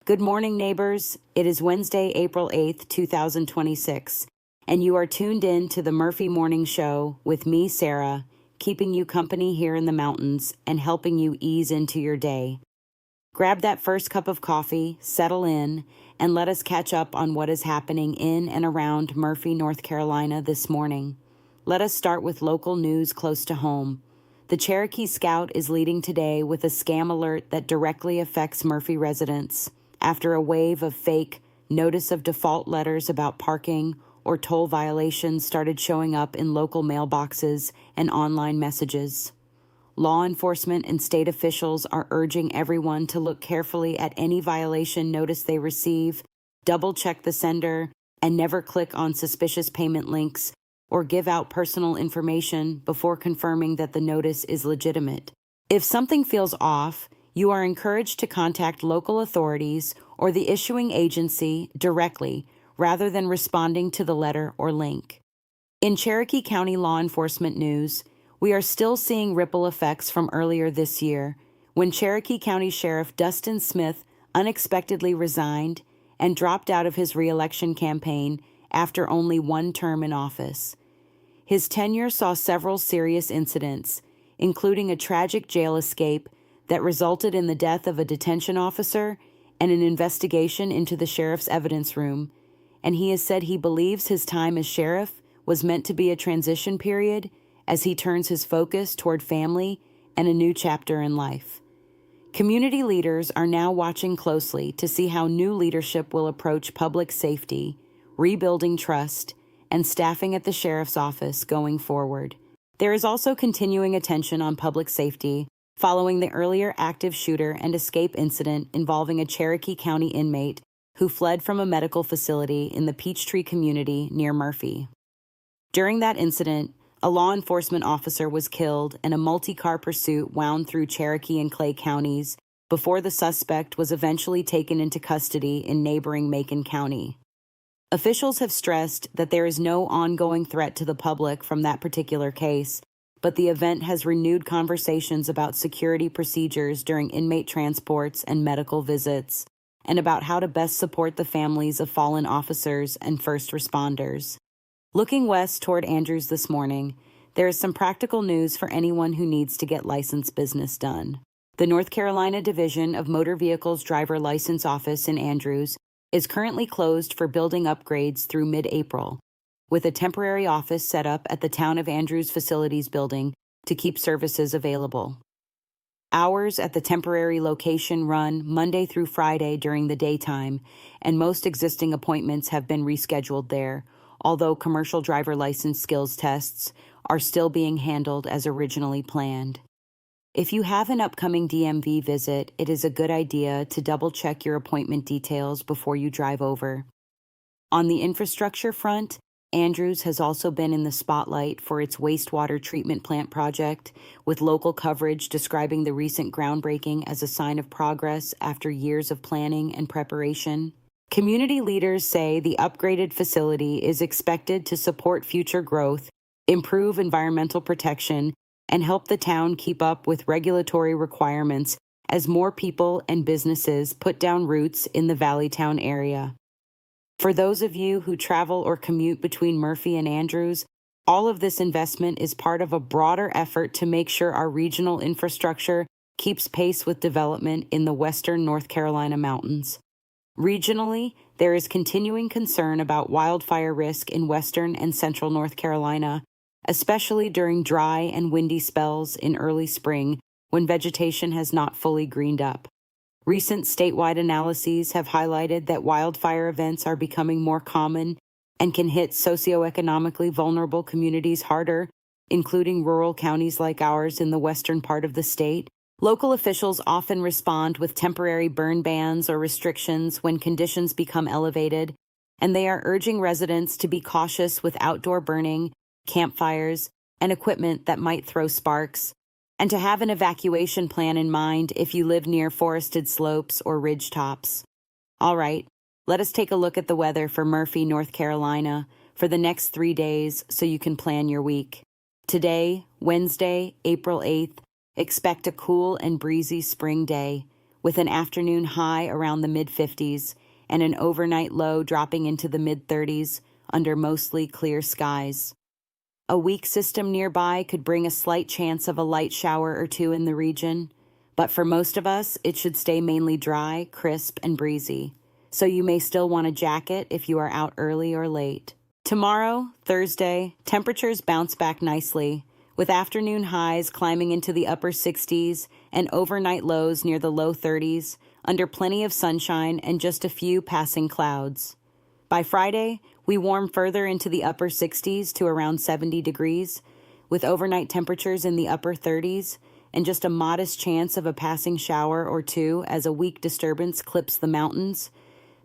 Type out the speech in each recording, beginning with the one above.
Good morning, neighbors. It is Wednesday, April 8th, 2026, and you are tuned in to the Murphy Morning Show with me, Sara, keeping you company here in the mountains and helping you ease into your day. Grab that first cup of coffee, settle in, and let us catch up on what is happening in and around Murphy, North Carolina this morning. Let us start with local news close to home. The Cherokee Scout is leading today with a scam alert that directly affects Murphy residents after a wave of fake notice of default letters about parking or toll violations started showing up in local mailboxes and online messages. Law enforcement and state officials are urging everyone to look carefully at any violation notice they receive, double-check the sender, and never click on suspicious payment links or give out personal information before confirming that the notice is legitimate. If something feels off, you are encouraged to contact local authorities or the issuing agency directly rather than responding to the letter or link. In Cherokee County law enforcement news, we are still seeing ripple effects from earlier this year when Cherokee County Sheriff Dustin Smith unexpectedly resigned and dropped out of his re-election campaign after only one term in office. His tenure saw several serious incidents, including a tragic jail escape that resulted in the death of a detention officer and an investigation into the sheriff's evidence room, and he has said he believes his time as sheriff was meant to be a transition period as he turns his focus toward family and a new chapter in life. Community leaders are now watching closely to see how new leadership will approach public safety, rebuilding trust, and staffing at the sheriff's office going forward. There is also continuing attention on public safety following the earlier active shooter and escape incident involving a Cherokee County inmate who fled from a medical facility in the Peachtree community near Murphy. During that incident, a law enforcement officer was killed and a multi-car pursuit wound through Cherokee and Clay counties before the suspect was eventually taken into custody in neighboring Macon County. Officials have stressed that there is no ongoing threat to the public from that particular case, but the event has renewed conversations about security procedures during inmate transports and medical visits, and about how to best support the families of fallen officers and first responders. Looking west toward Andrews this morning, there is some practical news for anyone who needs to get license business done. The North Carolina Division of Motor Vehicles Driver License Office in Andrews is currently closed for building upgrades through mid-April, with a temporary office set up at the Town of Andrews Facilities Building to keep services available. Hours at the temporary location run Monday through Friday during the daytime, and most existing appointments have been rescheduled there, although commercial driver license skills tests are still being handled as originally planned. If you have an upcoming DMV visit, it is a good idea to double-check your appointment details before you drive over. On the infrastructure front, Andrews has also been in the spotlight for its wastewater treatment plant project, with local coverage describing the recent groundbreaking as a sign of progress after years of planning and preparation. Community leaders say the upgraded facility is expected to support future growth, improve environmental protection, and help the town keep up with regulatory requirements as more people and businesses put down roots in the Valleytown area. For those of you who travel or commute between Murphy and Andrews, all of this investment is part of a broader effort to make sure our regional infrastructure keeps pace with development in the western North Carolina mountains. Regionally, there is continuing concern about wildfire risk in western and central North Carolina, especially during dry and windy spells in early spring when vegetation has not fully greened up. Recent statewide analyses have highlighted that wildfire events are becoming more common and can hit socioeconomically vulnerable communities harder, including rural counties like ours in the western part of the state. Local officials often respond with temporary burn bans or restrictions when conditions become elevated, and they are urging residents to be cautious with outdoor burning, campfires, and equipment that might throw sparks, and to have an evacuation plan in mind if you live near forested slopes or ridge tops. All right, let us take a look at the weather for Murphy, North Carolina, for the next 3 days so you can plan your week. Today, Wednesday, April 8th, expect a cool and breezy spring day, with an afternoon high around the mid-50s and an overnight low dropping into the mid-30s under mostly clear skies. A weak system nearby could bring a slight chance of a light shower or two in the region, but for most of us, it should stay mainly dry, crisp, and breezy, so you may still want a jacket if you are out early or late. Tomorrow, Thursday, temperatures bounce back nicely, with afternoon highs climbing into the upper 60s and overnight lows near the low 30s, under plenty of sunshine and just a few passing clouds. By Friday, we warm further into the upper 60s to around 70 degrees, with overnight temperatures in the upper 30s and just a modest chance of a passing shower or two as a weak disturbance clips the mountains.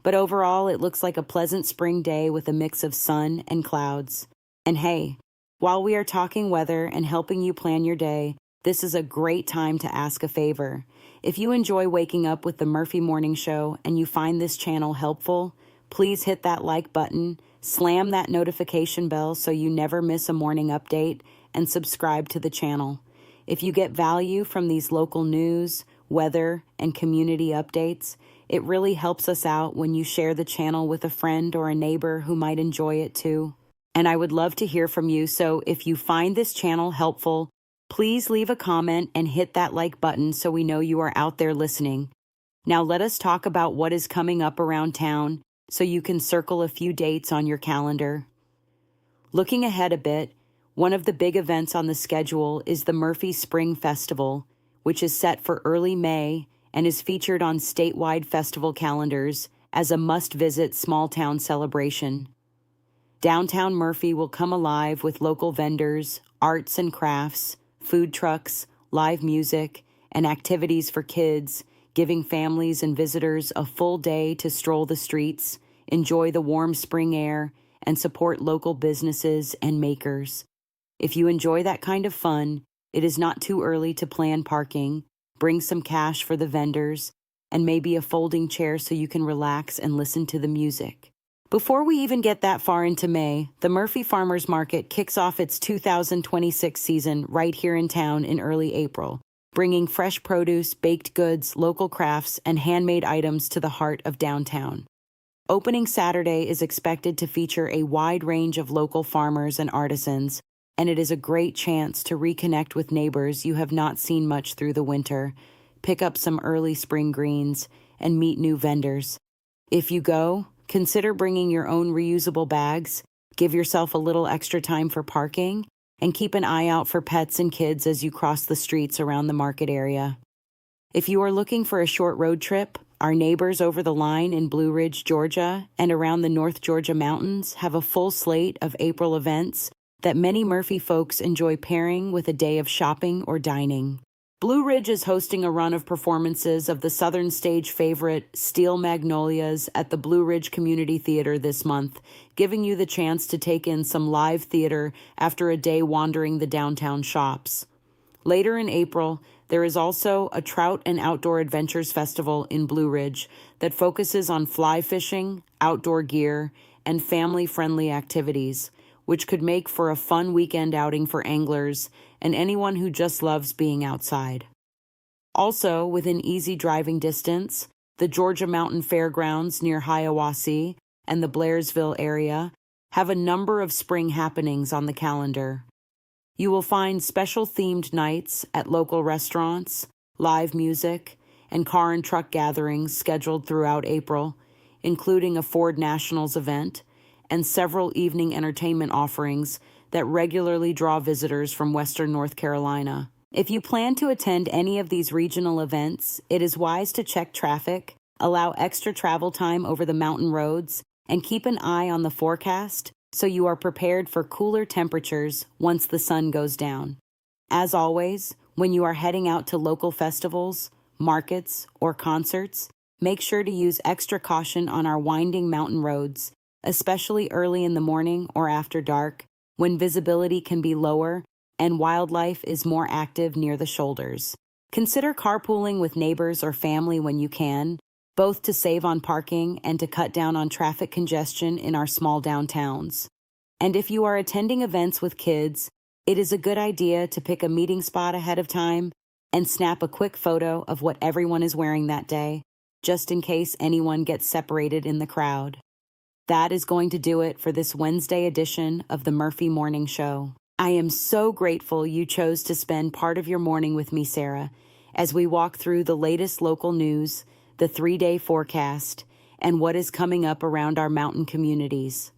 But overall, it looks like a pleasant spring day with a mix of sun and clouds. And hey, while we are talking weather and helping you plan your day, this is a great time to ask a favor. If you enjoy waking up with the Murphy Morning Show and you find this channel helpful, please hit that like button, slam that notification bell so you never miss a morning update, and subscribe to the channel. If you get value from these local news, weather, and community updates, it really helps us out when you share the channel with a friend or a neighbor who might enjoy it too. And I would love to hear from you, so if you find this channel helpful, please leave a comment and hit that like button so we know you are out there listening. Now let us talk about what is coming up around town so you can circle a few dates on your calendar. Looking ahead a bit, one of the big events on the schedule is the Murphy Spring Festival, which is set for early May and is featured on statewide festival calendars as a must-visit small-town celebration. Downtown Murphy will come alive with local vendors, arts and crafts, food trucks, live music, and activities for kids, giving families and visitors a full day to stroll the streets, enjoy the warm spring air, and support local businesses and makers. If you enjoy that kind of fun, it is not too early to plan parking, bring some cash for the vendors, and maybe a folding chair so you can relax and listen to the music. Before we even get that far into May, the Murphy Farmers Market kicks off its 2026 season right here in town in early April, bringing fresh produce, baked goods, local crafts, and handmade items to the heart of downtown. Opening Saturday is expected to feature a wide range of local farmers and artisans, and it is a great chance to reconnect with neighbors you have not seen much through the winter, pick up some early spring greens, and meet new vendors. If you go, consider bringing your own reusable bags, give yourself a little extra time for parking, and keep an eye out for pets and kids as you cross the streets around the market area. If you are looking for a short road trip, our neighbors over the line in Blue Ridge, Georgia, and around the North Georgia mountains have a full slate of April events that many Murphy folks enjoy pairing with a day of shopping or dining. Blue Ridge is hosting a run of performances of the Southern Stage favorite Steel Magnolias at the Blue Ridge Community Theater this month, giving you the chance to take in some live theater after a day wandering the downtown shops. Later in April, there is also a Trout and Outdoor Adventures Festival in Blue Ridge that focuses on fly fishing, outdoor gear, and family-friendly activities, which could make for a fun weekend outing for anglers and anyone who just loves being outside. Also, within easy driving distance, the Georgia Mountain Fairgrounds near Hiawassee and the Blairsville area have a number of spring happenings on the calendar. You will find special themed nights at local restaurants, live music, and car and truck gatherings scheduled throughout April, including a Ford Nationals event and several evening entertainment offerings that regularly draw visitors from Western North Carolina. If you plan to attend any of these regional events, it is wise to check traffic, allow extra travel time over the mountain roads, and keep an eye on the forecast so you are prepared for cooler temperatures once the sun goes down. As always, when you are heading out to local festivals, markets, or concerts, make sure to use extra caution on our winding mountain roads, especially early in the morning or after dark, when visibility can be lower and wildlife is more active near the shoulders. Consider carpooling with neighbors or family when you can, both to save on parking and to cut down on traffic congestion in our small downtowns. And if you are attending events with kids, it is a good idea to pick a meeting spot ahead of time and snap a quick photo of what everyone is wearing that day, just in case anyone gets separated in the crowd. That is going to do it for this Wednesday edition of the Murphy Morning Show. I am so grateful you chose to spend part of your morning with me, Sara, as we walk through the latest local news, the 3-day forecast, and what is coming up around our mountain communities.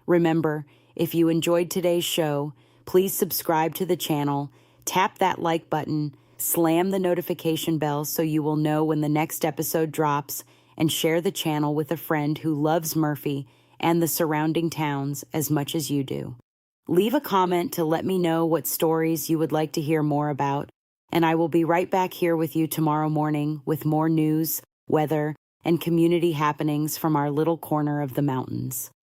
Remember, if you enjoyed today's show, please subscribe to the channel, tap that like button, slam the notification bell so you will know when the next episode drops, and share the channel with a friend who loves Murphy and the surrounding towns as much as you do. Leave a comment to let me know what stories you would like to hear more about, and I will be right back here with you tomorrow morning with more news, weather, and community happenings from our little corner of the mountains.